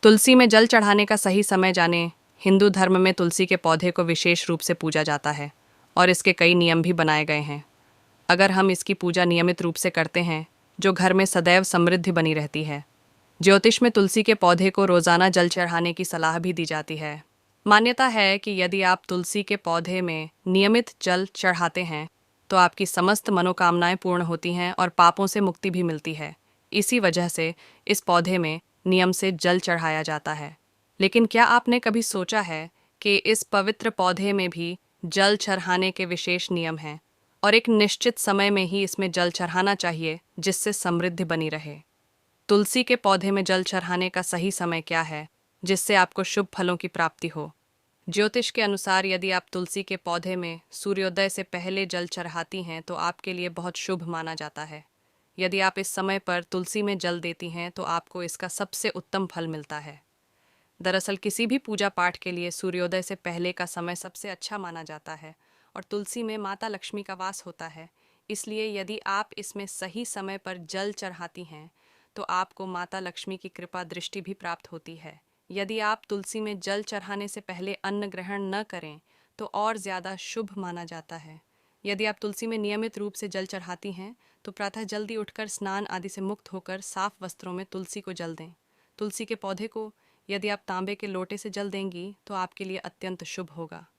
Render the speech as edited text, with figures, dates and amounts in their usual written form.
तुलसी में जल चढ़ाने का सही समय जाने। हिंदू धर्म में तुलसी के पौधे को विशेष रूप से पूजा जाता है और इसके कई नियम भी बनाए गए हैं। अगर हम इसकी पूजा नियमित रूप से करते हैं जो घर में सदैव समृद्धि बनी रहती है। ज्योतिष में तुलसी के पौधे को रोजाना जल चढ़ाने की सलाह भी दी जाती है। मान्यता है कि यदि आप तुलसी के पौधे में नियमित जल चढ़ाते हैं तो आपकी समस्त मनोकामनाएं पूर्ण होती हैं और पापों से मुक्ति भी मिलती है। इसी वजह से इस पौधे में नियम से जल चढ़ाया जाता है। लेकिन क्या आपने कभी सोचा है कि इस पवित्र पौधे में भी जल चढ़ाने के विशेष नियम हैं और एक निश्चित समय में ही इसमें जल चढ़ाना चाहिए जिससे समृद्धि बनी रहे। तुलसी के पौधे में जल चढ़ाने का सही समय क्या है जिससे आपको शुभ फलों की प्राप्ति हो? ज्योतिष के अनुसार यदि आप तुलसी के पौधे में सूर्योदय से पहले जल चढ़ाती हैं तो आपके लिए बहुत शुभ माना जाता है। यदि आप इस समय पर तुलसी में जल देती हैं तो आपको इसका सबसे उत्तम फल मिलता है। दरअसल किसी भी पूजा पाठ के लिए सूर्योदय से पहले का समय सबसे अच्छा माना जाता है और तुलसी में माता लक्ष्मी का वास होता है। इसलिए यदि आप इसमें सही समय पर जल चढ़ाती हैं तो आपको माता लक्ष्मी की कृपा दृष्टि भी प्राप्त होती है। यदि आप तुलसी में जल चढ़ाने से पहले अन्न ग्रहण न करें तो और ज़्यादा शुभ माना जाता है। यदि आप तुलसी में नियमित रूप से जल चढ़ाती हैं तो प्रातः जल्दी उठकर स्नान आदि से मुक्त होकर साफ वस्त्रों में तुलसी को जल दें। तुलसी के पौधे को यदि आप तांबे के लोटे से जल देंगी तो आपके लिए अत्यंत शुभ होगा।